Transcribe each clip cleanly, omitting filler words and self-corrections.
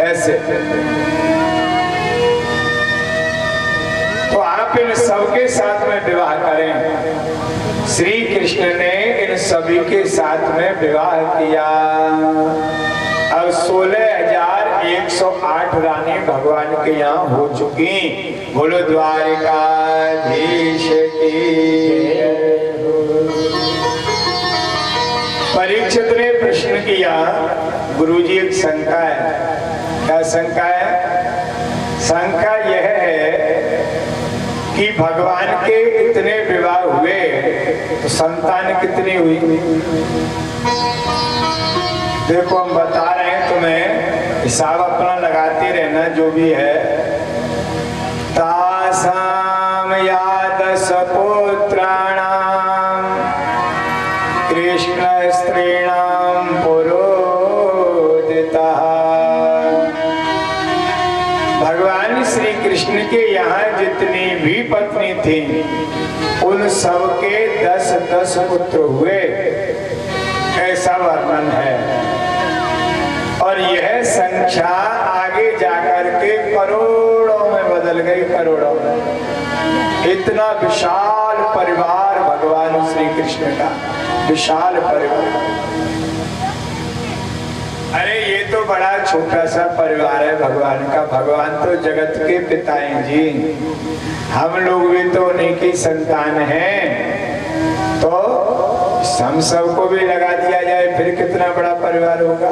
ऐसे। तो आप इन सबके साथ में विवाह करें। श्री कृष्ण ने इन सभी के साथ में विवाह किया। अब 16,108 रानी भगवान के यहाँ हो चुकी। बोलो द्वारिकाधीश की। परीक्षित ने प्रश्न किया, गुरुजी एक शंका है। क्या शंका है? शंका यह है कि भगवान के इतने विवाह हुए तो संतान कितनी हुई? देखो हम बता रहे हैं तुम्हें, हिसाब अपना लगाते रहना जो भी है। तासाम यादस पुत्राणाम कृष्ण स्त्रीणाम पुरोदितः। भगवान श्री कृष्ण के यहाँ जितनी भी पत्नी थी उन सबके 10-10 पुत्र हुए, ऐसा वर्णन है। और यह संख्या आगे जाकर के करोड़ों में बदल गई, करोड़ों में। इतना विशाल परिवार भगवान श्री कृष्ण का, विशाल परिवार। अरे ये तो बड़ा छोटा सा परिवार है भगवान का। भगवान तो जगत के पिता हैं जी। हम लोग भी तो उन्हीं की संतान हैं। तो हम सबको भी लगा दिया जाए फिर कितना बड़ा परिवार होगा।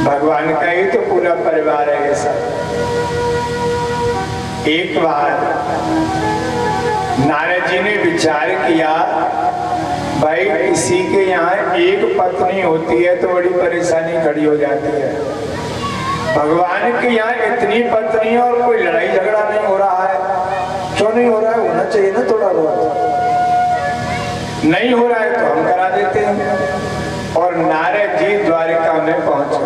भगवान का ही तो पूरा परिवार है ये सब। एक बार नारद जी ने विचार किया, भाई किसी के यहाँ एक पत्नी होती है तो बड़ी परेशानी खड़ी हो जाती है। भगवान के यहाँ इतनी पत्नी और कोई लड़ाई झगड़ा नहीं हो रहा है। क्यों नहीं हो रहा है? होना चाहिए ना थोड़ा बहुत। नहीं हो रहा है तो हम करा देते हैं। और नारद जी द्वारिका में पहुंचे।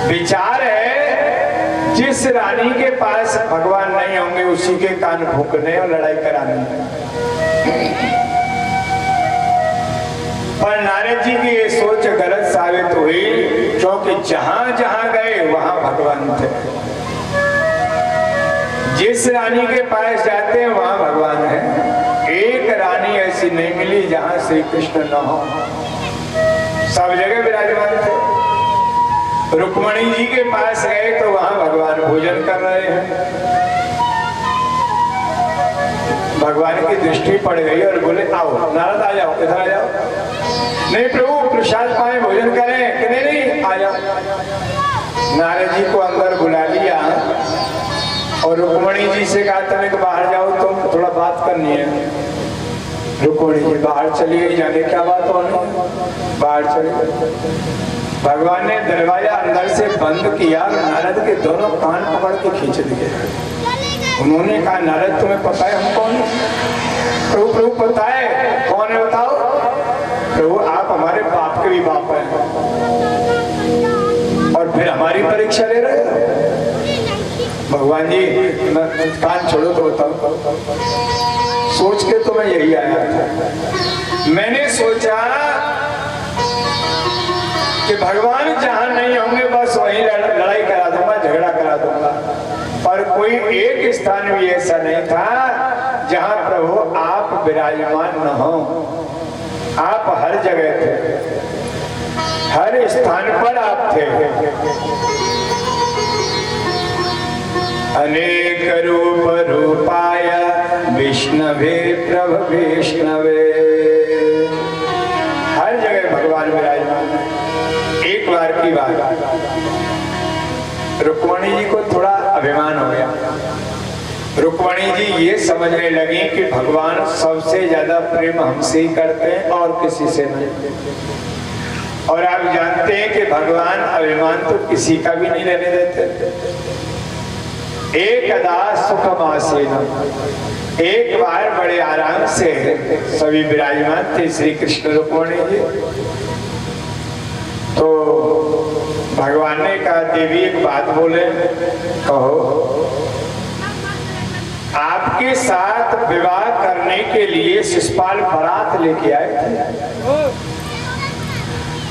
विचार है जिस रानी के पास भगवान नहीं होंगे उसी के कान फूंकने और लड़ाई कराने। पर नारद जी की ये सोच गलत साबित हुई, क्योंकि जहां जहां गए वहां भगवान थे। जिस रानी के पास जाते हैं वहां भगवान है। एक रानी ऐसी नहीं मिली जहां श्री कृष्ण न हो। सब जगह विराजमान थे। रुक्मणी जी के पास गए तो वहां भगवान भोजन कर रहे हैं। भगवान की दृष्टि पड़ गई और बोले आओ नारद आ जाओ, इधर आ जाओ। नहीं प्रभु प्रसाद पाए भोजन करें कि नहीं आ जाओ। नारद जी को अंदर बुला लिया और रुक्मणी जी से कहा तनिक बाहर जाओ, तुम थोड़ा बात करनी है। रुक्मणी जी बाहर चली गई, जाने क्या बात होनी, बाहर चली गई। भगवान ने दरवाजा अंदर से बंद किया, नारद के दोनों कान पकड़ के खींच दिए। उन्होंने कहा नारद तुम्हें पता है हम कौन है? प्रभु प्रभु पता है, कौन है बताओ? प्रभु आप हमारे बाप के भी बाप हैं और फिर हमारी परीक्षा ले रहे हो। भगवान जी कान छोड़ो तो बताओ। सोच के तो मैं यही आया था। मैंने सोचा कि भगवान जहां नहीं होंगे बस वहीं लड़ाई करा दूंगा, झगड़ा करा दूंगा। पर कोई एक स्थान भी ऐसा नहीं था जहां प्रभु आप विराजमान न हो। आप हर जगह थे, हर स्थान पर आप थे। अनेक रूप रूपाय विष्णवे प्रभ विष्णवे। हर जगह भगवान विराजमान है। एक बार की बात, रुक्मणी जी को थोड़ा अभिमान हो गया। रुक्मणी जी ये समझने लगी कि भगवान सबसे ज्यादा प्रेम हमसे ही करते हैं और किसी से नहीं। और आप जानते हैं कि भगवान अभिमान तो किसी का भी नहीं रहने देते। एकदा सुखमासेन, एक बार बड़े आराम से सभी विराजमान थे श्री कृष्ण रुक्मणी जी। तो भगवान ने कहा देवी एक बात बोले, कहो। आपके साथ विवाह करने के लिए शिशुपाल बारात लेके आए थे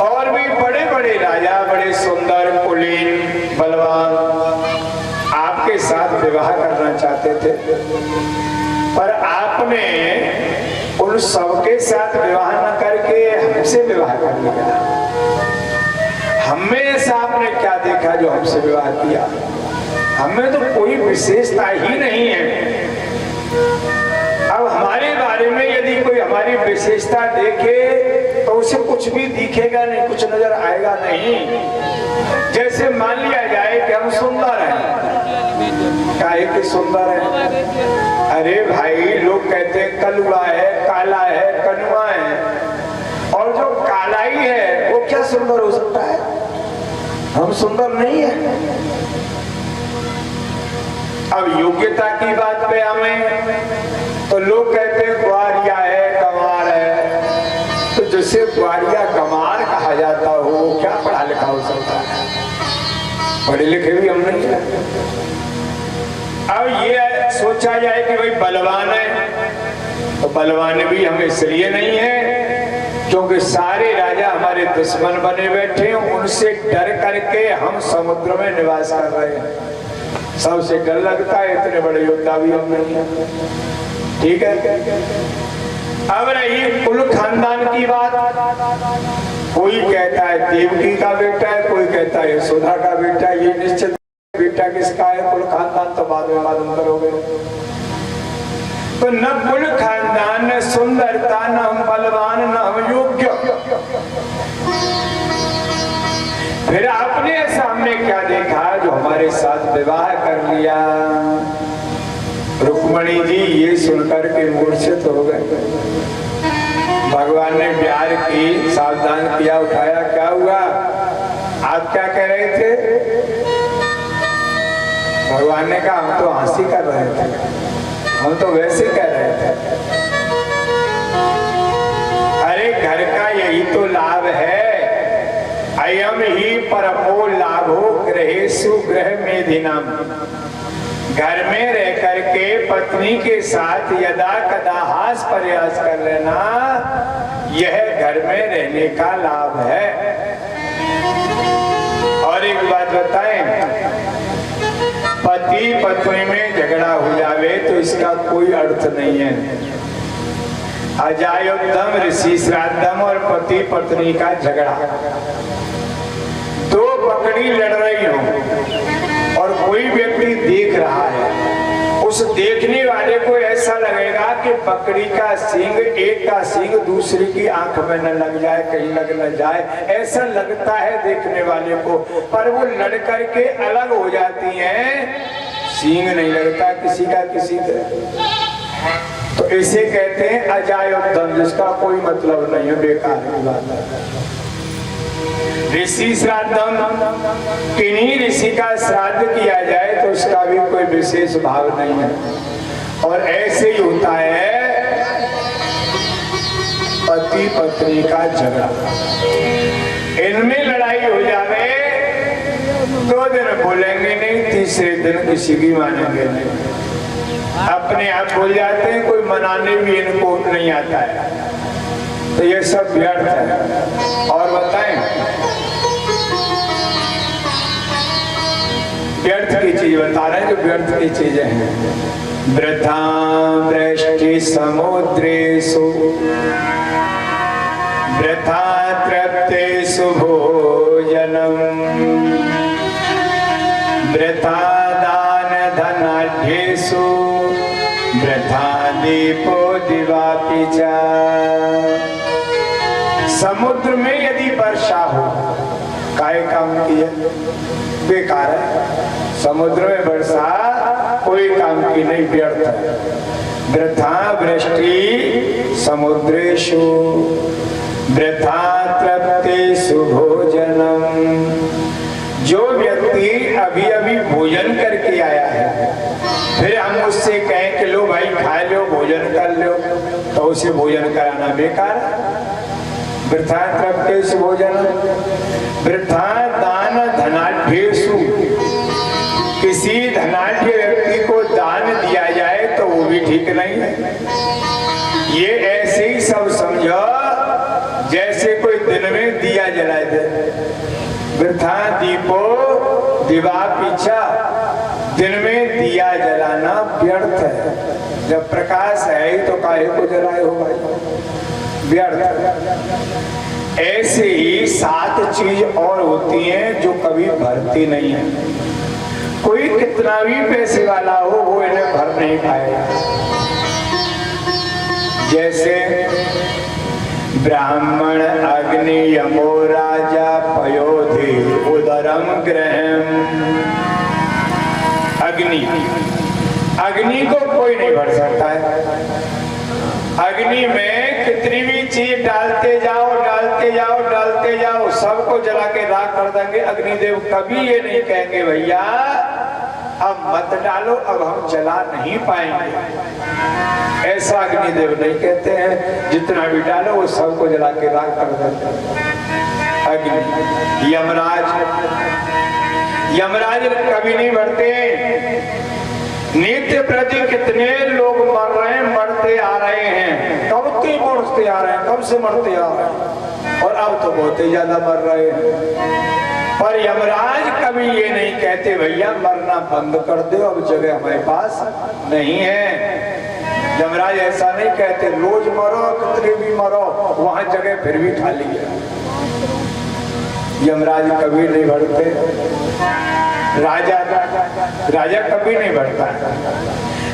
और भी बड़े बड़े राजा, बड़े सुंदर कुलीन थे, पर आपने उन सबके साथ विवाह न करके हमसे विवाह कर लिया। हमें से आपने क्या देखा जो हमसे विवाह किया? हमें तो कोई विशेषता ही नहीं है। अब हमारे बारे में यदि कोई हमारी विशेषता देखे तो उसे कुछ भी दिखेगा नहीं, कुछ नजर आएगा नहीं। जैसे मान लिया जाए कि हम सुंदर हैं, काहे कि सुंदर हैं? अरे भाई, लोग कहते हैं कलुआ है, काला है, कनुआ है, और जो कालाई है वो क्या सुंदर हो सकता है? हम सुंदर नहीं है। अब योग्यता की बात पे हमें तो लोग कहते हैं ग्वारिया है, गंवार है। तो जिसे ग्वारिया गंवार कहा जाता हो वो क्या पढ़ा लिखा हो सकता है? पढ़े लिखे भी हम नहीं है। अब ये सोचा जाए कि भाई बलवान है, तो बलवान भी हम इसलिए नहीं है क्योंकि सारे राजा हमारे दुश्मन बने बैठे हैं, उनसे डर करके हम समुद्र में निवास कर रहे हैं। सबसे डर लगता है, इतने बड़े योद्धा भी हम नहीं है। ठीक है। अब रही कुल खानदान की बात, कोई कहता है देवकी का बेटा है, कोई कहता है यशोदा का बेटा है। ये निश्चित बेटा किसका है, कुल खानदान तो बाद में मालूम करोगे। तो न कुल खानदान, न सुंदरता, न हम बलवान, न हम योग्य। फिर आपने सामने क्या देखा जो हमारे साथ विवाह कर लिया? रुक्मणी जी ये सुनकर के मूर्छित हो गए। भगवान ने प्यार की, सावधान किया, उठाया। क्या हुआ? आप क्या कह रहे थे? भगवान ने कहा हम तो हंसी कर रहे थे, हम तो वैसे कह रहे थे। अरे घर का यही तो लाभ है। अयम ही परमो लाभो गृहेषु गृह मेधिनाम। घर में रह करके पत्नी के साथ यदा कदा हास प्रयास कर लेना, यह घर में रहने का लाभ है। और एक बात बताएं, पति पत्नी में झगड़ा हो जावे तो इसका कोई अर्थ नहीं है। अजायोद्धम ऋषि श्राद्धम और पति पत्नी का झगड़ा, दो बकरी लड़ रही हो और कोई व्यक्ति देख रहा है, उस देखने वाले को ऐसा लगेगा कि बकरी का सींग, एक का सींग दूसरी की आंख में न लग जाए, कहीं लग न जाए, ऐसा लगता है देखने वाले को। पर वो लड़ करके अलग हो जाती हैं, सींग नहीं लगता किसी का किसी का। तो इसे कहते हैं अजायोद्धम, जिसका कोई मतलब नहीं है, बेकार की बात है। ऋषि श्राद्धम, किन्हीं ऋषि का श्राद्ध किया जाए तो उसका भी कोई विशेष भाव नहीं है। और ऐसे ही होता है पति पत्नी का झगड़ा। इनमें लड़ाई हो जावे, 2 दिन बोलेंगे नहीं, तीसरे दिन किसी की मानेंगे नहीं, अपने आप बोल जाते हैं, कोई मनाने भी इनको नहीं आता है। तो ये सब व्यर्थ है। और बताएं, व्यर्थ की चीज बता रहे हैं, जो व्यर्थ की चीजें हैं। वृथा वृष्टि समुद्रेषु वृथा तृप्तेषु भोजनम् वृथा दान धनाढ्येषु वृथा दीपो दिवापि च। समुद्र में यदि वर्षा हो, काय काम की है? बेकार है। समुद्र में वर्षा कोई काम की नहीं, व्यर्थ है। वृथा वृष्टि समुद्रेषु वृथा तृप्तेषु भोजनम। जो व्यक्ति अभी अभी भोजन करके आया है, फिर हम उससे कहें कि लो भाई खा लो, भोजन कर लो, तो उसे भोजन कराना बेकार है। वृथा तृप्तेषु भोजनम वृथा दान धनाढ्येषु। किसी धनाढ्य व्यक्ति को दान दिया जाए तो वो भी ठीक नहीं है। ये ऐसे ही सब समझो जैसे कोई दिन में दिया जलाए दे। वृथा दीपो दिवापि च। दिन में दिया जलाना व्यर्थ है, जब प्रकाश है ही तो काहे को जलाए हो भाई, व्यर्थ। ऐसे ही 7 चीज और होती हैं जो कभी भरती नहीं है। कोई कितना भी पैसे वाला हो वो इन्हें भर नहीं पाएगा। जैसे ब्राह्मण अग्नि यमो राजा पयोधि उदरम ग्रहम। अग्नि को कोई नहीं भर सकता है। अग्नि में कितनी भी चीज डालते जाओ सबको जला के राख कर देंगे। अग्निदेव कभी ये नहीं कहेंगे भैया अब मत डालो, अब हम जला नहीं पाएंगे। ऐसा अग्निदेव नहीं कहते हैं, जितना भी डालो वो सबको जला के राख कर देते हैं। अग्नि यमराज कभी नहीं भरते। नित्य प्रति कितने लोग मर रहे हैं, मरते आ रहे हैं, कब के मरते आ रहे हैं, कब से मरते आ रहे हैं, और अब तो बहुत ही ज्यादा मर रहे हैं। पर यमराज कभी ये नहीं कहते भैया मरना बंद कर दो, अब जगह हमारे पास नहीं है। यमराज ऐसा नहीं कहते, रोज मरो कितने भी मरो वहां जगह फिर भी खाली है। यमराज कभी नहीं बढ़ते। राजा कभी नहीं बढ़ता।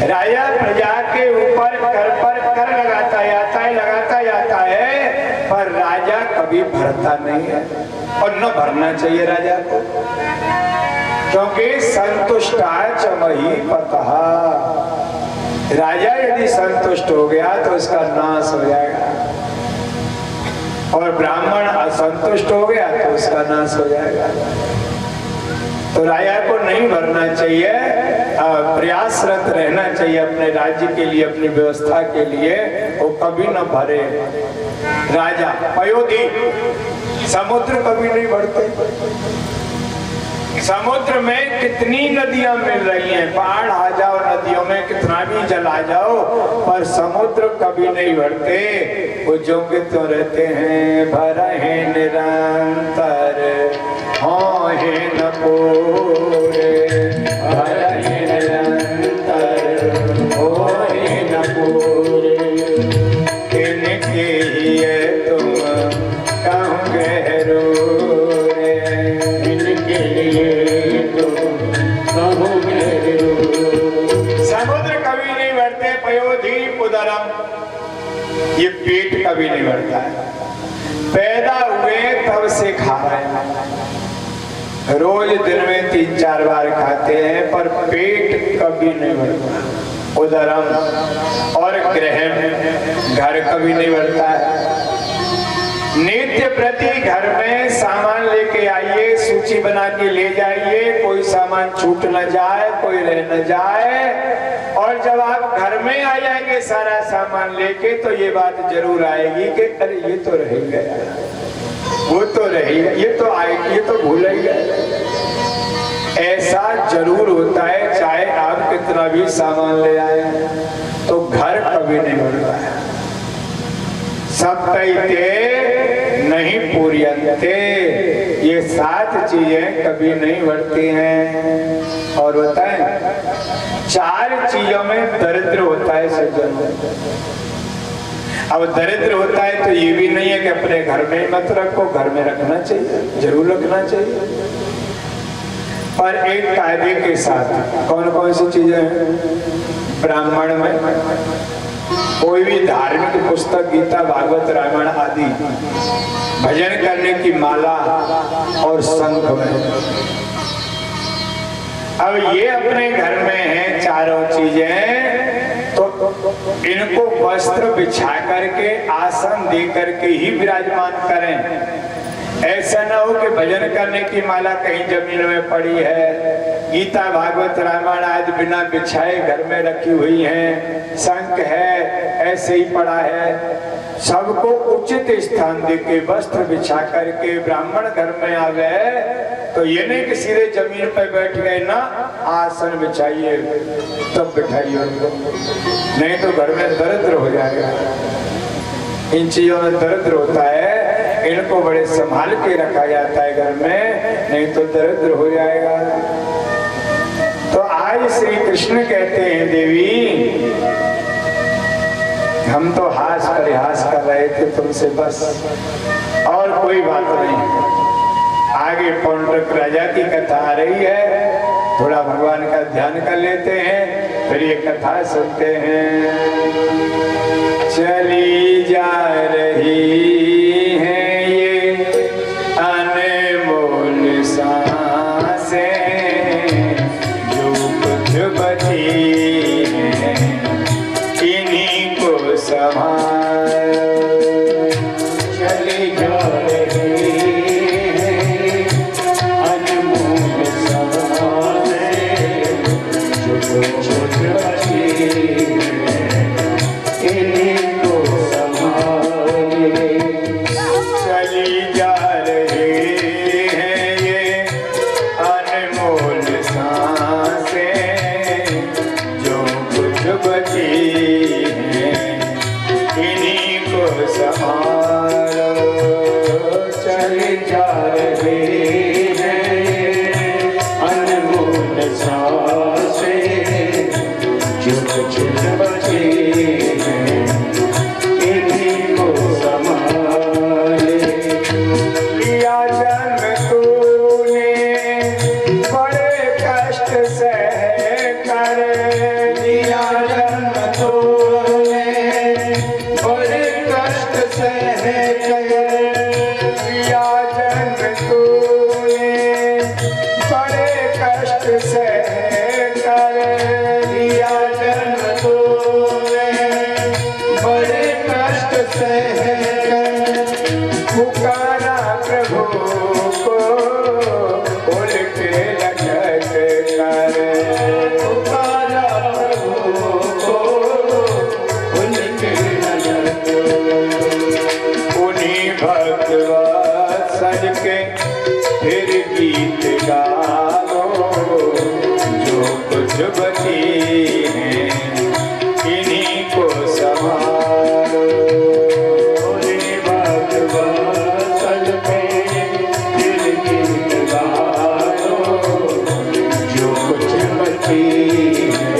राजा प्रजा के ऊपर कर लगाता जाता है, पर राजा कभी भरता नहीं है, और न भरना चाहिए राजा को, क्योंकि संतुष्टा च मही पतः। राजा यदि संतुष्ट हो गया तो उसका नाश हो जाएगा, और ब्राह्मण असंतुष्ट हो गया तो उसका नाश हो जाएगा। तो राजा को नहीं भरना चाहिए, प्रयासरत रहना चाहिए अपने राज्य के लिए, अपनी व्यवस्था के लिए, वो कभी न भरे। राजा पयोधि, समुद्र कभी नहीं भरते। समुद्र में कितनी नदियां मिल रही हैं, बाढ़ आ जाओ नदियों में, कितना भी जल आ जाओ, पर समुद्र कभी नहीं भरते। वो जो कि तो रहते हैं भरे निरंतर, हाँ है न पूरे, भरे निरंतर हो न पूरे। इनके ये तुम कहूँ गहरो रे, इनके ये तुम कहूँ गहरो। समुद्र कभी नहीं भरते। पयोधि उदरम, ये पेट कभी नहीं भरता है। पैदा हुए तब से खा रहे हैं, रोज दिन में 3-4 बार खाते हैं, पर पेट कभी नहीं भरता। उदरम और गृहम, घर कभी नहीं भरता है। नित्य प्रति घर में सामान लेके आइए, सूची बना के ले जाइए, कोई सामान छूट न जाए, कोई रह न जाए। और जब आप घर में आ जाएंगे सारा सामान लेके, तो ये बात जरूर आएगी कि अरे ये तो रह गया, वो तो रही, ये तो आएगी, ये तो भूल ही गए। ऐसा जरूर होता है, चाहे आप कितना भी सामान ले आए, तो घर कभी नहीं भरता है। सप्तैते नहीं पूर्यन्ते, ये 7 चीजें कभी नहीं बढ़ती हैं। और होता है 4 चीजों में दरिद्र होता है सज्जन। अब दरिद्र होता है तो ये भी नहीं है कि अपने घर में मत रखो, घर में रखना चाहिए, जरूर रखना चाहिए, पर एक कायदे के साथ। कौन कौन सी चीजें हैं? ब्राह्मण में कोई भी धार्मिक पुस्तक, गीता, भागवत, रामायण आदि, भजन करने की माला और शंख में। अब ये अपने घर में है चारों चीजें, तो इनको वस्त्र बिछा करके, आसन दे करके ही विराजमान करें। ऐसा ना हो कि भजन करने की माला कहीं जमीन में पड़ी है, गीता, भागवत, रामायण आज बिना बिछाए घर में रखी हुई है, शंख है ऐसे ही पड़ा है। सबको उचित स्थान देके वस्त्र बिछा करके ब्राह्मण घर में आ गए, तो ये नहीं कि सीधे जमीन पर बैठ गए ना, आसन बिछाइए तब बिठाइए उनको, नहीं तो घर में दरिद्र हो जाएगा। इन चीजों में दरिद्र होता है, इनको बड़े संभाल के रखा जाता है घर में, नहीं तो दरिद्र हो जाएगा। तो आज कृष्ण कहते हैं देवी हम तो हास परिहास कर रहे थे तुमसे बस, और कोई बात नहीं। आगे पौंड्रक राजा की कथा आ रही है, थोड़ा भगवान का ध्यान कर लेते हैं, फिर ये कथा सुनते हैं। चली जा रही है ये अनमोल सांसें, जो कुछ बची है इन्हीं को संभाल। चली जा रही है अनमोल सांसें, जो कुछ बची है इन्हीं को संभाले। चली जा रही है ये अनमोल सांसें, जो कुछ बची है इन्हीं को संभालो। चली जा रही है ये अनमोल सांसें, जो कुछ बची है इन्हीं को संभाले। लिया जन्म तूने बड़े कष्ट सह कर, लिया जन्म तूने बड़े कष्ट सह कर, लिया जन्म तूने बड़े कष्ट सह कर, लिया जन्म तूने बड़े कष्ट सह कर, पुकारा प्रभु को उनके लखत कर, पुकारा प्रभु को उनके लखत कर। उन्हीं भक्तवत्सल के फिर गीत गाओ, जो कुछ बची है इन्हीं को संभालो। उन्हीं भक्तवत्सल के फिर गीत गाओ, जो कुछ बची है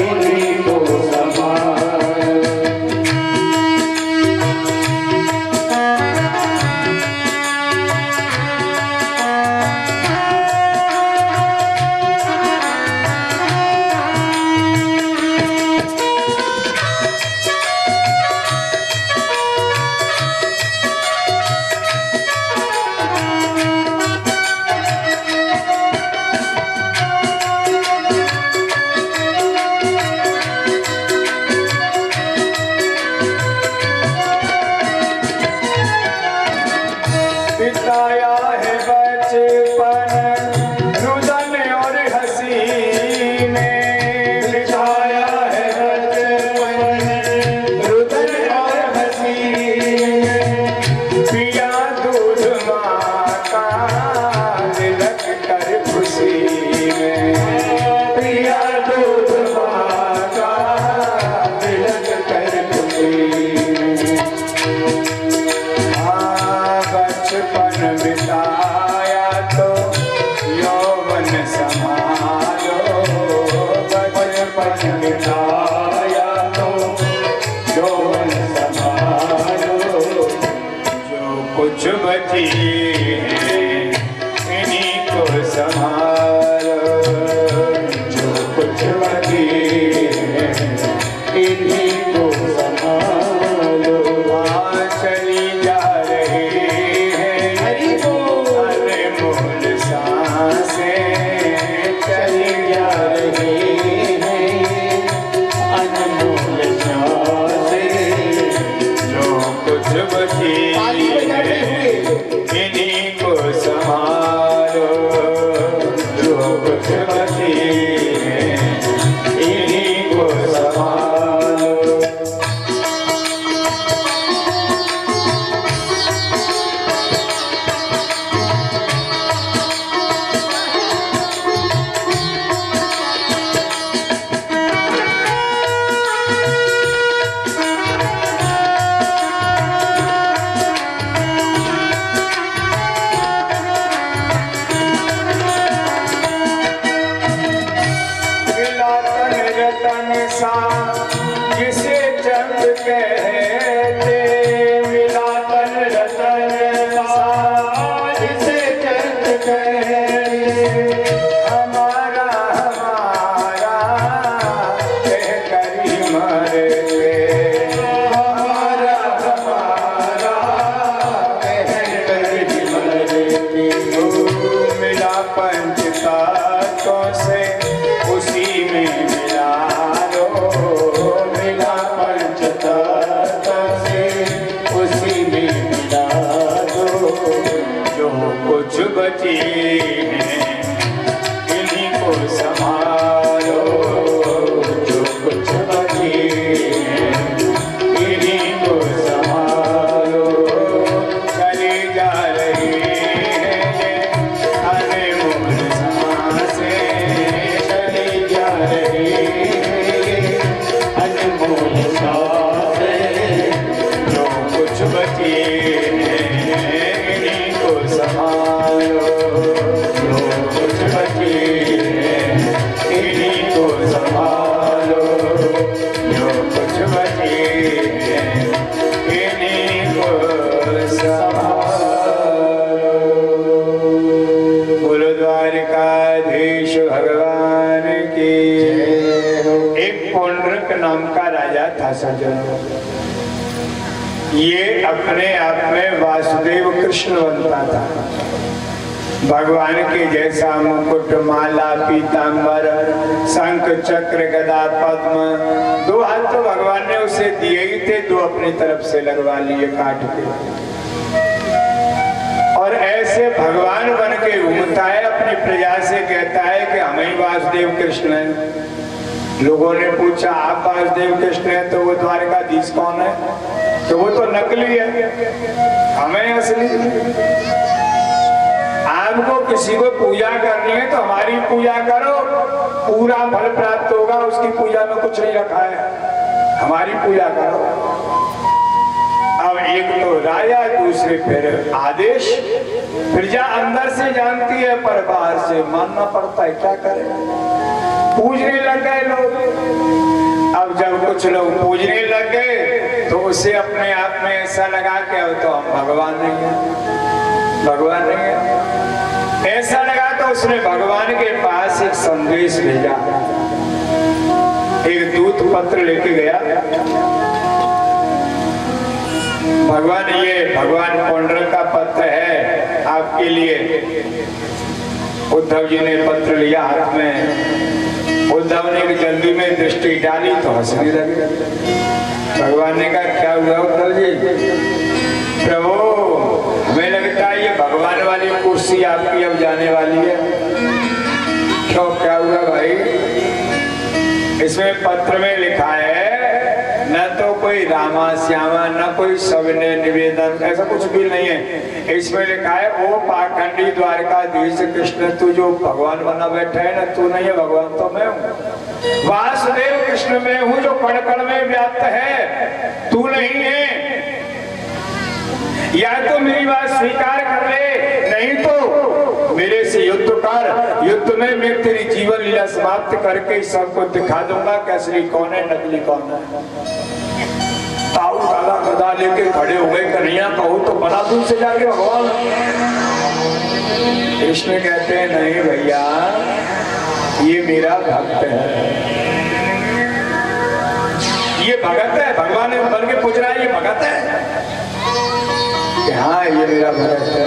इन्हीं को संभालो। बिताया है बचपन रुदन और हंसी में, बिताया है बचपन रुदन और हंसी में, पिया दूध माँ का तिलक कर खुशी में, पिया दूध माँ का तिलक कर खुशी में। बचपन बिताया तो यौवन संभालो, बचपन बिताया तो यौवन संभालो, जो कुछ बची है इन्हीं को संभालो, जो कुछ बची है इन्हीं को संभालो। वहाँ चली जा रही है अनमोल सांसें, चली जा रही है अनमोल सांसें, जो कुछ बची है इन्हीं को संभालो, हमारा हमारा कह करी मरते, हमारा हमारा कह करी मरते। मिला पंचतत्वों से उसी में मिला लो, मिला पंचतत्वों से उसी में मिला दो। जो कुछ बची है इन्हीं को संभालो, जो कुछ बची है इन्हीं को संभालो। चली जा रही है ये अनमोल सांसें, चली जा रही है ये अनमोल सांसें। जो कुछ बची है इन्हीं को संभालो, जो कुछ बची है इन्हीं को संभालो, जो कुछ बची है इन्हीं को संभालो। बोलो द्वारिकाधीश भगवान की। एक पौंड्रक नाम का राजा था सज्जन, ये अपने आप में वासुदेव कृष्ण बनता था। भगवान के जैसा मुकुट, माला, पीतांबर, शंख, चक्र, गदा, पद्म, दो हाथ तो भगवान ने उसे दिए ही थे, दो अपनी तरफ से लगवा लिए काट के। और ऐसे भगवान बन के घूमता है, अपनी प्रजा से कहता है कि हम ही वासुदेव कृष्ण हैं। लोगों ने पूछा आप वासुदेव कृष्ण हैं तो वो द्वारकाधीश कौन है? तो वो तो नकली है, हमें असली। आपको किसी को पूजा करनी है तो हमारी पूजा करो, पूरा फल प्राप्त होगा। उसकी पूजा में कुछ नहीं रखा है, हमारी पूजा करो। अब एक तो राजा, दूसरे फिर आदेश। प्रजा अंदर से जानती है पर बाहर से मानना पड़ता है, क्या करें। पूजने लग गए लोग। अब जब कुछ लोग पूजने लग गए तो उसे अपने आप में ऐसा लगा कि अब तो हम भगवान नहीं है, भगवान नहीं है। ऐसा लगा तो उसने भगवान के पास एक संदेश भेजा, एक दूत पत्र लेके गया। भगवान, ये भगवान पौंड्रक का पत्र है आपके लिए। उद्धव जी ने पत्र लिया हाथ में। उद्धव ने जल्दी में दृष्टि डाली तो हंसने लगे। भगवान ने कहा क्या हुआ उद्धव जी? प्रभु, हमें लगता है ये भगवान वाली कुर्सी आपकी अब जाने वाली है। क्यों, क्या हुआ भाई? इसमें पत्र में लिखा है न तो कोई रामा श्यामा, न कोई सविनय निवेदन, ऐसा कुछ भी नहीं है। इसमें लिखा है ओ पाखंडी द्वारकाधीश कृष्ण, तू जो भगवान बना बैठा है ना, तू नहीं है भगवान तो मैं हूँ। वासुदेव कृष्ण मैं हूँ जो कण कण में व्याप्त है, तू नहीं है। या तो मेरी बात स्वीकार कर ले, नहीं तो मेरे से युद्ध कर। युद्ध में मैं तेरी जीवन लीला समाप्त करके सबको दिखा दूंगा कि असली कौन है, नकली कौन है। ताऊ काला गदा लेके खड़े हो गए, कन्हैया कहूँ तो बना दूं से जाके भगवान। कृष्ण कहते हैं नहीं भैया, ये मेरा भक्त है, ये भगत है। भगवान ने बन के पूछ रहा है, ये भगत है कि हाँ ये मेरा भगत है।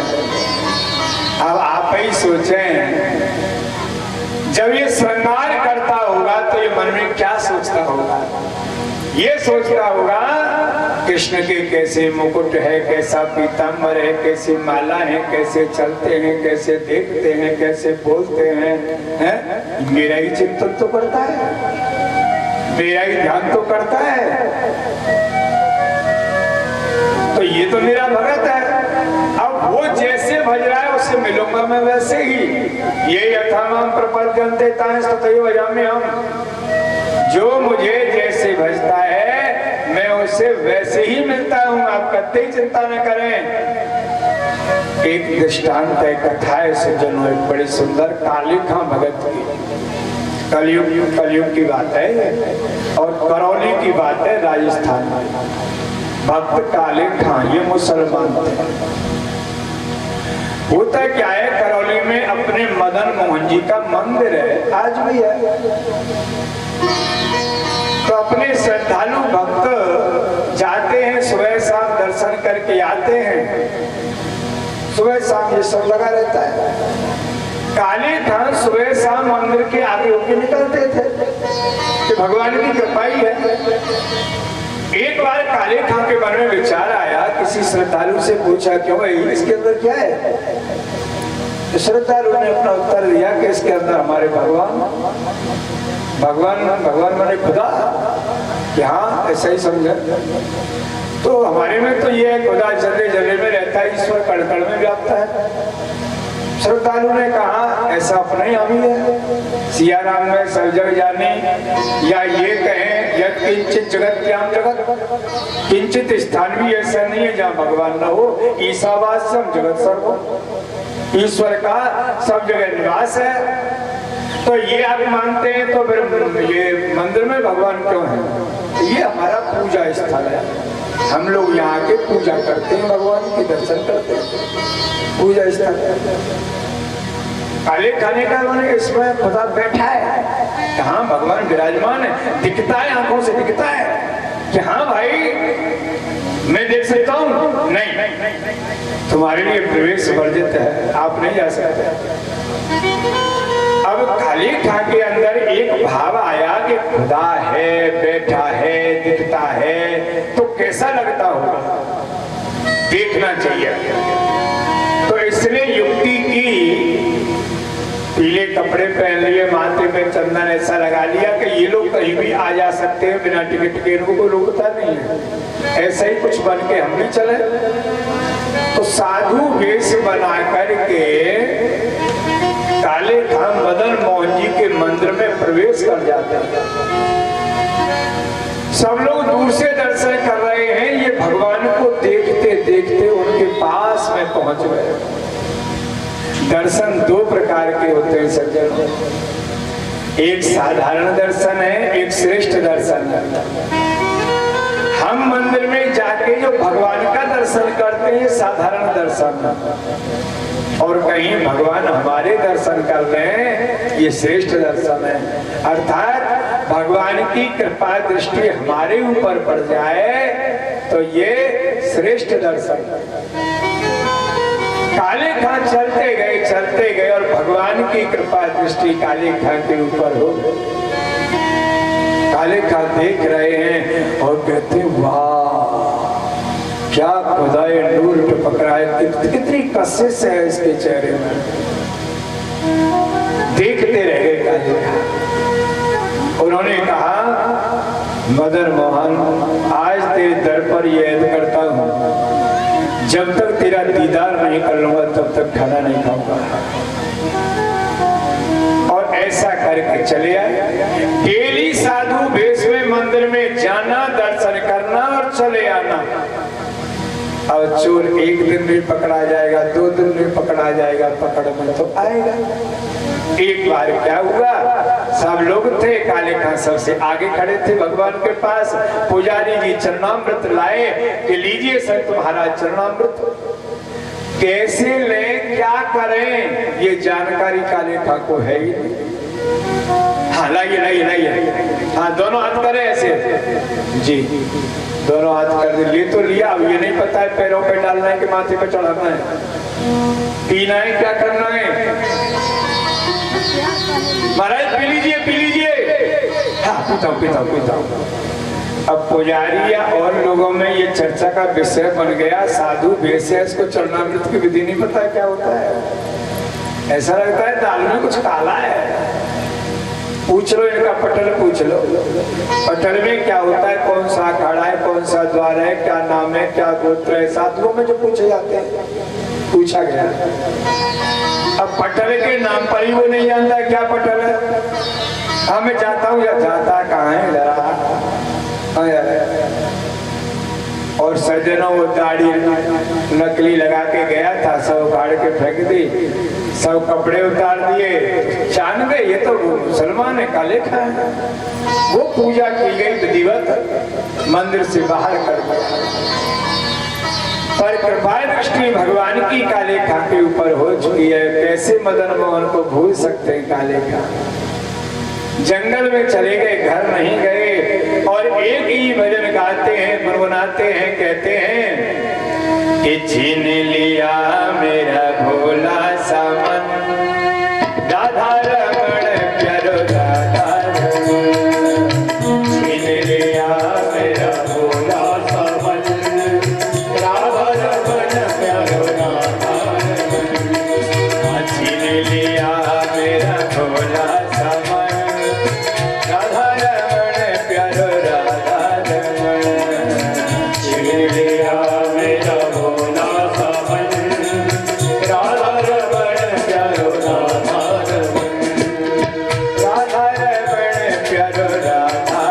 अब आप ही सोचें, जब ये श्रृंगार करता होगा तो ये मन में क्या सोचता होगा? ये सोचता होगा कृष्ण के कैसे मुकुट है, कैसा पीतांबर है, कैसी माला है, कैसे चलते हैं, कैसे देखते हैं, कैसे बोलते हैं, हैं? मेरा ही चिंतन तो करता है, मेरा ही ध्यान तो करता है। तो ये तो मेरा भगत है। अब वो जैसे भज रहा है उससे मिलूंगा मैं वैसे ही। ये यथामाम प्रपद्यन्ते तां तथैव भजाम्यहम्। जो मुझे जैसे भजता है मैं उससे वैसे ही मिलता हूँ, आप कतई चिंता न करें। एक दृष्टांत है, कथा है सज्जनों, एक बड़ी सुंदर कालिका भगत की। कलयुग की बात है और करौली की बात है, राजस्थान में। भक्त काले खां, ये मुसलमान थे। होता क्या है, करौली में अपने मदन मोहन जी का मंदिर है, आज भी है। तो अपने श्रद्धालु भक्त जाते हैं, सुबह शाम दर्शन करके आते हैं। सुबह शाम ये सब लगा रहता है। काले खान सुबह शाम मंदिर के आगे होके निकलते थे कि भगवान की कृपा ही है। एक बार काले खान के मन में विचार आया, किसी श्रद्धालु से पूछा, क्यों भाई इसके अंदर क्या है? श्रद्धालु ने अपना उत्तर दिया कि इसके अंदर हमारे भगवान भगवान माने खुदा। कि हाँ, ऐसा ही समझा। तो हमारे में तो ये खुदा जले जले में रहता है, ईश्वर कण कण में व्याप्त है। श्रद्धालु ने कहा, ऐसा अपने यहाँ भी है। सिया राम में सब जग जाने, या ये कहें यद किंचित जगत्याम जगत, किंचित स्थान भी ऐसा नहीं है जहाँ भगवान न हो। ईशावास्यम जगत सर्वम, ईश्वर का सब जगह निवास है। तो ये आप मानते हैं, तो फिर ये मंदिर में भगवान क्यों है? ये हमारा पूजा स्थल है, हम लोग यहाँ के पूजा करते हैं, भगवान के दर्शन करते हैं, पूजा स्थल है। काले खाने का मैंने इसमें खुदा बैठा है, कहाँ भगवान विराजमान है, दिखता है, आंखों से दिखता है कि हाँ भाई मैं देख सकता हूँ। नहीं, तुम्हारे लिए प्रवेश वर्जित है, आप नहीं जा सकते। अब काले खा के अंदर एक भाव आया कि खुदा है, बैठा है, दिखता है, तो कैसा लगता होगा, देखना चाहिए। तो इसने युक्ति की, पीले कपड़े पहन लिए, माथे पे चंदन ऐसा लगा लिया कि ये लोग कहीं भी आ जा सकते हैं बिना टिकट के, इनको कोई रोकता नहीं है। ऐसा ही कुछ बन के हम भी चले। तो साधु वेश बना करके काले खान मदन मोहन जी के मंदिर में प्रवेश कर जाते हैं। सब लोग दूर से दर्शन कर रहे हैं, ये भगवान को देखते देखते उनके पास में पहुंच गए। दर्शन दो प्रकार के होते हैं सज्जनों, एक साधारण दर्शन है, एक श्रेष्ठ दर्शन है। हम मंदिर में जाके जो भगवान का दर्शन करते हैं साधारण दर्शन है, और कहीं भगवान हमारे दर्शन कर रहे हैं, ये श्रेष्ठ दर्शन है। अर्थात भगवान की कृपा दृष्टि हमारे ऊपर पड़ जाए तो ये श्रेष्ठ दर्शन है। काले खान चलते गए और भगवान की कृपा दृष्टि काले खान के ऊपर हो। काले खान देख रहे हैं और कहते, वाह क्या खुदाए नूर टपक रहा है, कितनी कशिश है इसके चेहरे में। देखते रह गए काले खान। उन्होंने कहा, मदन मोहन आज तेरे दर पर यह ऐद करता हूं, जब तक तेरा दीदार नहीं कर लूंगा तब तक खाना नहीं खाऊंगा। और ऐसा करके चले आए। डेली साधु वेश में मंदिर में जाना, दर्शन करना और चले आना। और चोर एक दिन में पकड़ा जाएगा, 2 दिन में पकड़ा जाएगा, पकड़ में तो आएगा। एक बार क्या हुआ, सब लोग थे, काले खान सबसे आगे खड़े थे भगवान के पास। पुजारी जी चरणामृत लाए कि लीजिए संत महाराज चरणामृत। कैसे लें, क्या करें, ये जानकारी काले खान को है ही नहीं। हाँ लाइए, हाँ दोनों हाथ करें ऐसे जी, दोनों हाथ कर दे। ले तो लिया, अब ये नहीं पता है पैरों पे डालना है कि माथे पे चढ़ाना है, पीना है, क्या करना है। महाराज पी लीजिए। हाँ पीता हूँ। अब पुजारी या और लोगों में ये चर्चा का विषय बन गया, साधु वेश है, इसको चरणामृत की विधि नहीं पता क्या होता है। ऐसा लगता है दाल में कुछ काला है। पूछ लो इनका पटल, पूछ लो पटल में क्या होता है, कौन सा अखाड़ा है, कौन सा द्वार है, क्या नाम है, क्या गोत्र है। साधुओं में जो पूछे जाते हैं, पूछा गया। अब पटल के नाम पर ही वो नहीं जानता क्या पटल है। हाँ मैं जाता हूँ, या जाता कहाँ है जरा। और सज्जनों वो दाढ़ी नकली लगा के गया था, सब उखाड़ के फेंक दी, सब कपड़े उतार दिए, जान गए ये तो मुसलमान है, काले खान है। वो पूजा की गई विधिवत मंदिर से बाहर कर दिया। पर कृपा दृष्टि भगवान की काले खा के ऊपर हो चुकी है। कैसे मदन मोहन को भूल सकते हैं काले खा? जंगल में चले गए, घर नहीं गए और एक ही भजन गाते हैं, गुनगुनाते हैं, कहते हैं कि छीन लिया मेरा भोला सा मन, राधा रमण प्यारो राधा रमण, छीन लिया मेरा भोला सा मन, राधा रमण प्यारो राधा रमण, छीन लिया मेरा भोला सा मन, राधा रमण प्यारो राधा रमण, छीन लिया मेरा भोला सा मन, राधा रमण प्यारो राधा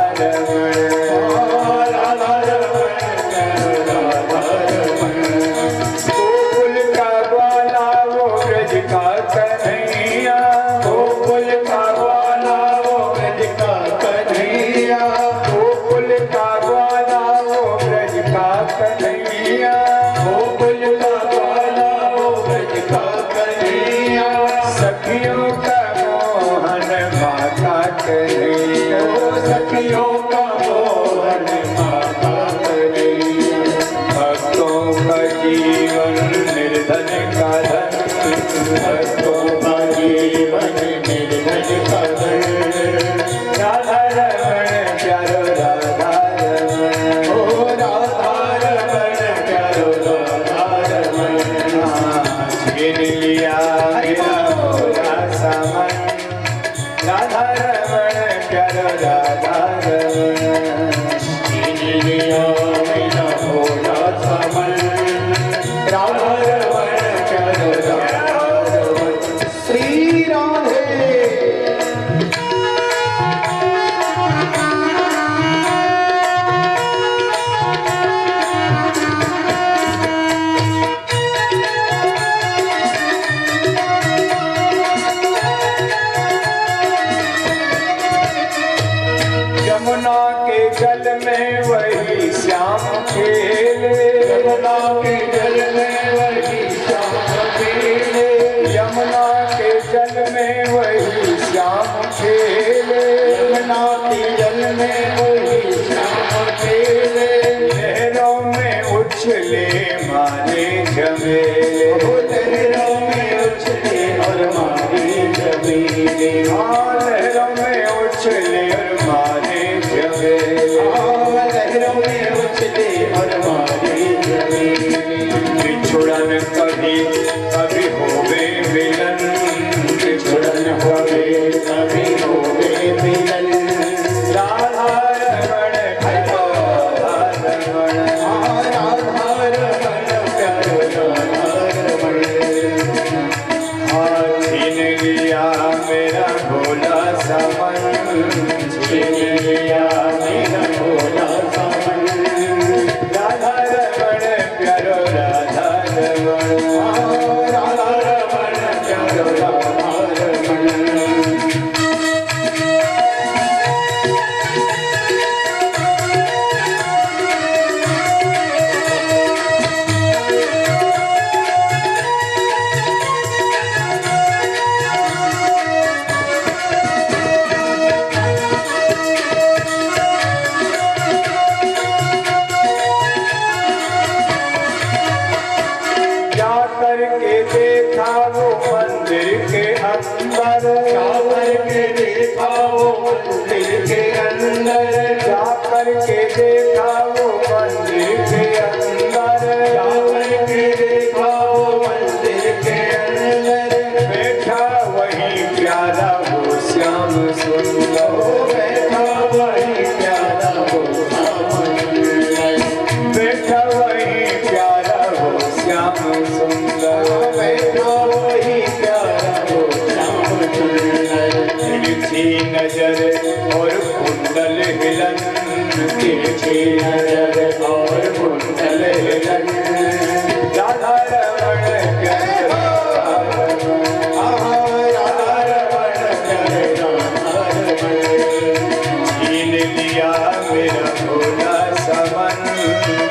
मेरा भोला सा मन,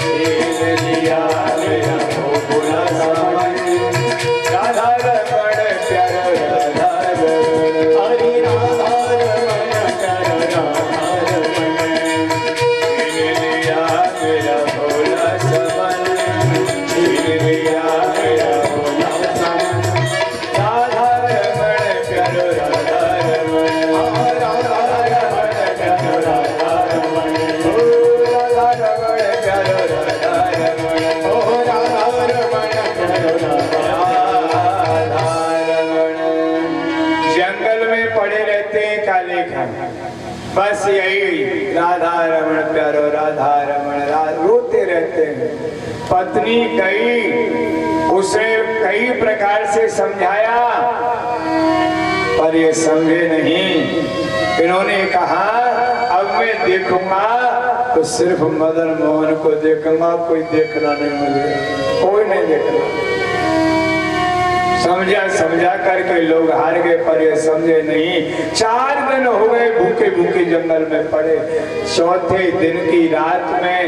छीन लिया मेरा रहते हैं काले खां, बस यही राधा रमण प्यारो राधा रमण रोते रहते हैं। पत्नी गई, उसे कई प्रकार से समझाया पर ये समझे नहीं। इन्होंने कहा अब मैं देखूंगा तो सिर्फ मदन मोहन को देखूंगा, कोई देखना नहीं, मुझे कोई नहीं देखना। समझा समझा करके लोग हार गए पर ये समझे नहीं। 4 दिन हो गए भूखे भूखे जंगल में पड़े। चौथे दिन की रात में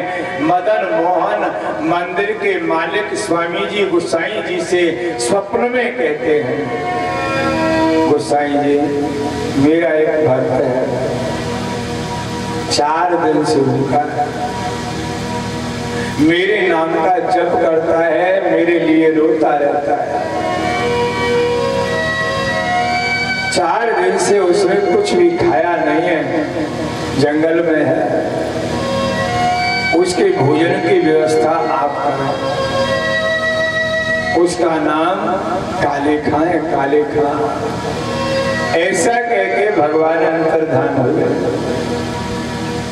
मदन मोहन मंदिर के मालिक स्वामी जी गोसाई जी से स्वप्न में कहते हैं, गोसाई जी मेरा एक भक्त है, 4 दिन से भूखा है, मेरे नाम का जप करता है, मेरे लिए रोता रहता है। 4 दिन से उसने कुछ भी खाया नहीं है, जंगल में है, उसके भोजन की व्यवस्था आप करें। उसका नाम काले खां है, काले खां। ऐसा कह के भगवान अंतर्धान हो गए।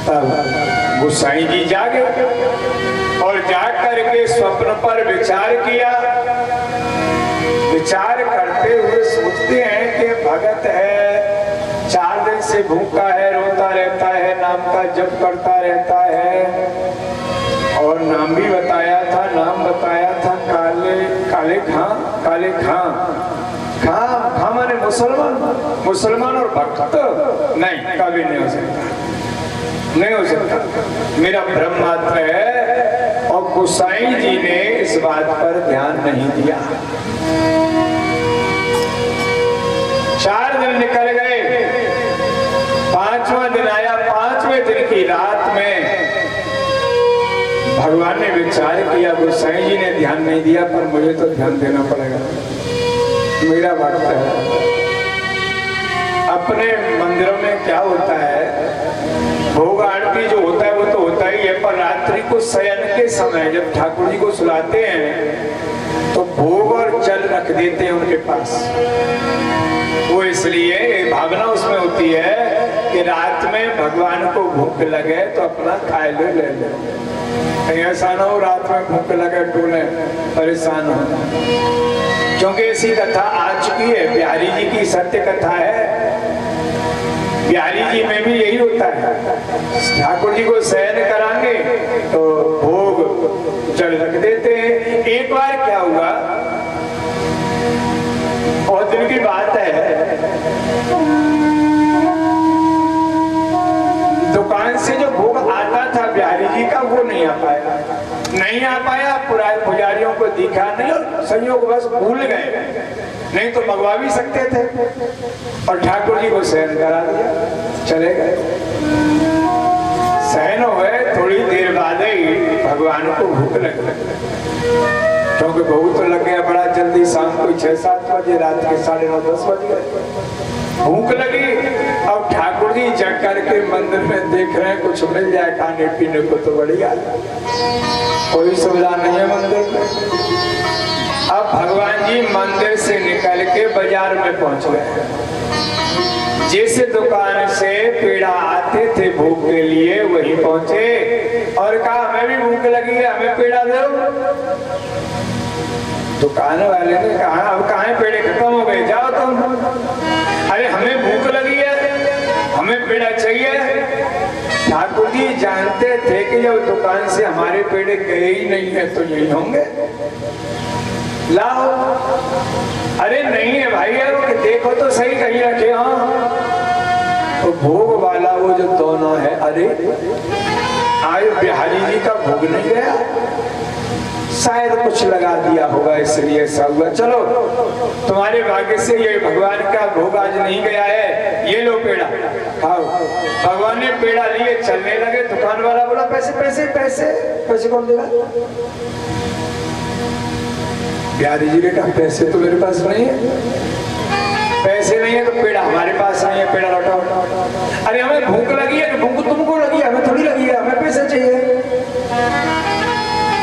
तब गोसाई जी जागे और जाग करके स्वप्न पर विचार किया। विचार करते हुए सोचते हैं कि भगत है, 4 दिन से भूखा है, रोता रहता है, नाम का जप करता रहता है और नाम भी बताया था, नाम बताया था काले काले खां, काले खां। खां खां माने मुसलमान, मुसलमान और भक्त नहीं, कभी नहीं हो सकता, नहीं हो सकता, मेरा भ्रम मात्र है। और गोसाई जी ने इस बात पर ध्यान नहीं दिया। 4 दिन निकल गए, 5वां दिन आया। 5वें दिन की रात में भगवान ने विचार किया, गोसाई जी ने ध्यान नहीं दिया पर मुझे तो ध्यान देना पड़ेगा, मेरा भक्त है। अपने मंदिरों में क्या होता है, भोग आरती जो होता है वो तो होता ही है, पर रात्रि को शयन के समय जब ठाकुर जी को सुलाते हैं तो भोग और जल रख देते हैं उनके पास। वो इसलिए भावना उसमें होती है कि रात में भगवान को भूख लगे तो अपना खाए ले ले। कहीं ऐसा ना हो रात में भूख लगे टूले परेशान हो, क्योंकि ऐसी कथा आ चुकी है, बिहारी जी की सत्य कथा है। बिहारी जी में भी यही होता है, ठाकुर जी को शयन कराएंगे तो भोग जल रख देते हैं। एक बार क्या हुआ, बहुत दिन की बात है, दुकान से जो भोग आता था बिहारी जी का वो नहीं आ पाया, नहीं आ पाया। पुजारियों को दिखा नहीं और संयोग बस भूल गए, नहीं तो मंगवा भी सकते थे। और ठाकुर जी को शयन करा दिया, चले गए। शयन हो गए, थोड़ी देर बाद ही भगवान को भूख लग गई, क्योंकि भोग तो लग गया बड़ा जल्दी, शाम को 6-7 बजे, रात के 9:30-10 बज गए। भूख लगी, अब ठाकुर जी जग करके मंदिर में देख रहे हैं कुछ मिल जाए खाने पीने को तो बढ़िया, कोई सुविधा नहीं है मंदिर में। अब भगवान जी मंदिर से निकल के बाजार में पहुंच गए। जिस दुकान से पेड़ा आते थे भूख के लिए वहीं पहुंचे और कहा हमें भी भूख लगी है, हमें पेड़ा दो। दुकान वाले ने कहा अब कहाँ पेड़े खत्म हो गए, जाओ तुम। अरे हमें भूख लगी है, हमें पेड़ा चाहिए। ठाकुर जी जानते थे कि जब दुकान से हमारे पेड़े गए ही नहीं है तो यही होंगे, लाओ। अरे नहीं है भाई, कि देखो तो सही कहीं रखे। हाँ, तो भोग वाला वो जो दोनों है, अरे आज बिहारी जी का भोग नहीं गया, शायद कुछ लगा दिया होगा इसलिए ऐसा हुआ। चलो तुम्हारे भाग्य से ये भगवान का भोग आज नहीं गया है, ये लो पेड़ा खाओ। भगवान ने पेड़ा लिए, चलने लगे। दुकान वाला बोला पैसे पैसे पैसे पैसे कौन देगा? बिहारी जी ने कहा पैसे तो मेरे पास नहीं है, पैसे नहीं है तो पेड़ा हमारे पास नहीं है, पेड़ा लौटाओ। अरे हमें भूख लगी है, भूख तुमको लगी है, हमें थोड़ी लगी है, हमें पैसे चाहिए।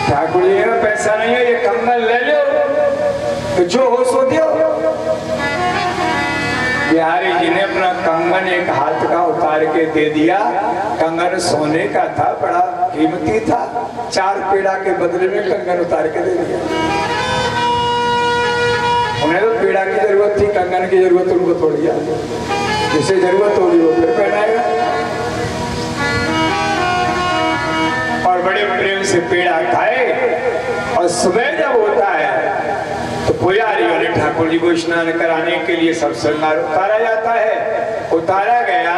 ठाकुर जी ने पैसा नहीं है, ये कंगन ले लो, तो जो हो सो दो। बिहारी जी ने अपना कंगन एक हाथ का उतार के दे दिया। कंगन सोने का था, बड़ा कीमती था। 4 पेड़ा के बदले में कंगन उतार के दे दिया। उन्हें तो पेड़ा की जरूरत थी, कंगन की जरूरत उनको थोड़ी है। जिसे जरूरत होगी वो फिर पहनाएगा। और बड़े प्रेम से पेड़ा खाए। और सुबह जब होता है तो पुजारियों ने ठाकुर जी को स्नान कराने के लिए सब श्रृंगार उतारा जाता है। उतारा गया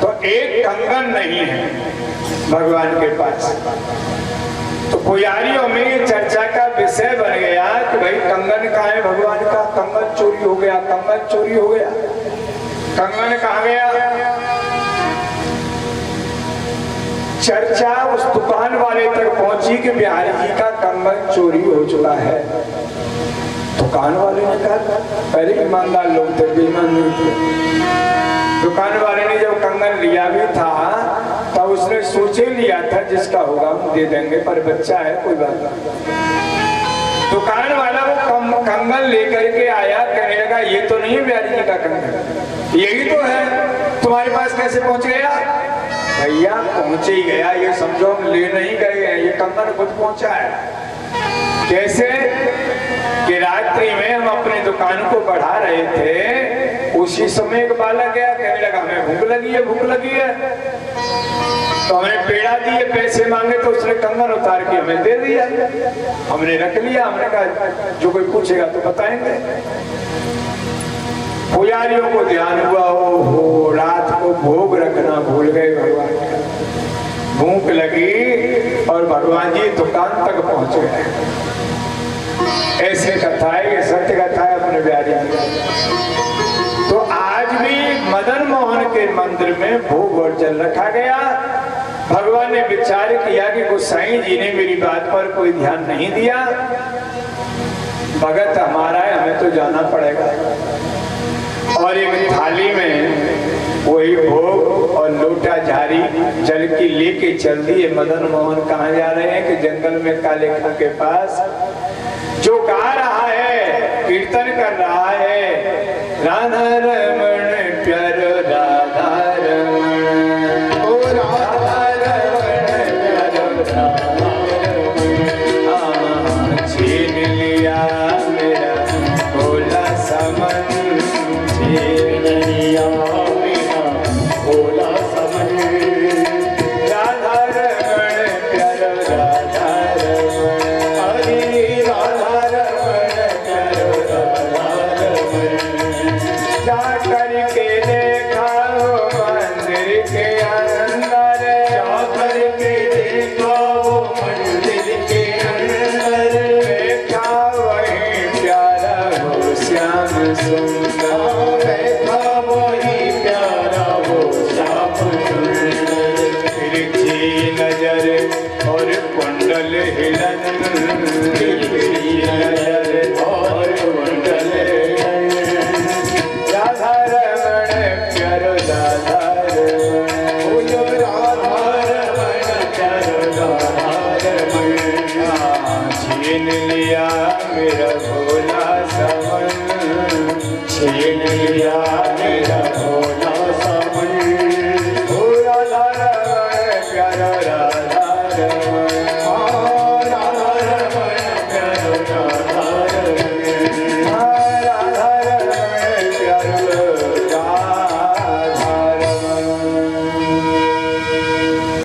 तो एक कंगन नहीं है भगवान के पास। तो पुजारियों में चर्चा का विषय बन गया कि भाई कंगन कहाँ है भगवान का? कंगन चोरी हो गया, कंगन चोरी हो गया। कंगन कहाँ गया? चर्चा उस दुकान वाले तक पहुंची कि बिहारी जी का कंगन चोरी हो चुका है। दुकान वाले ने कहा, पहले ईमानदार लोग थे, बेईमान नहीं थे। दुकान वाले ने जब कंगन लिया भी था तब उसने सोचे लिया था जिसका होगा हम दे देंगे, पर बच्चा है कोई बात नहीं। दुकान वाला वो कंगन लेकर के आया, कहने लगा ये तो नहीं है बिहारी जी का कंगन, यही तो है, तुम्हारे पास कैसे पहुंच गया? भैया पहुंच ही गया, ये समझो हम ले नहीं गए हैं, ये कंगन खुद पहुंचा है। कैसे कि रात्रि में हम अपने दुकान को बढ़ा रहे थे, उसी समय एक बालक गया, कहने लगा हमें भूख लगी है, भूख लगी है। तो हमने पेड़ा दिए, पैसे मांगे तो उसने कंगन उतार के हमें दे दिया। हमने रख लिया, हमने कहा जो कोई पूछेगा तो बताएंगे। पुजारियों को ध्यान हुआ, हो रात को भोग रखना भूल गए भगवान का। भूख लगी और भगवान जी दुकान तक पहुंच गए। ऐसे कथा है, ये सत्य कथा है अपने बिहारी जी। तो आज भी मदन मोहन के मंदिर में भोग और जल रखा गया। भगवान ने विचार किया कि गोसाई जी ने मेरी बात पर कोई ध्यान नहीं दिया, भगत हमारा है, हमें तो जाना पड़ेगा। और एक थाली में वही भोग और लोटा झारी जल की लेके चल दिए। मदन मोहन कहाँ जा रहे हैं कि जंगल में काले खां के पास जो गा रहा है, कीर्तन कर रहा है, राधा रमण प्यारो राधा रमण, ओ राधा रमण प्यारो राधा रमण, छीन लिया मेरा भोला समन, छीन लिया मेरा भोला समन, राधा रमण प्यारो राधा रमण, हरे राधा रमण प्यारो राधा रमण। जा करके देखा वो मंदिर के अंदर, जा करके देखा वो मंदिर के अंदर, देखा वही प्यारा हो श्याम सुंदर, देखा वही प्यारा हो श्याम सुंदर, तिरछी नजर और कुंडल हिलन, तिरछी नजर और कुंडल हिलन, राधा रमण प्यारो राधा रमण, बोलो राधा रमण प्यारो राधा रमण, छीन लिया मेरा भोला समन, छीन लिया मेरा भोला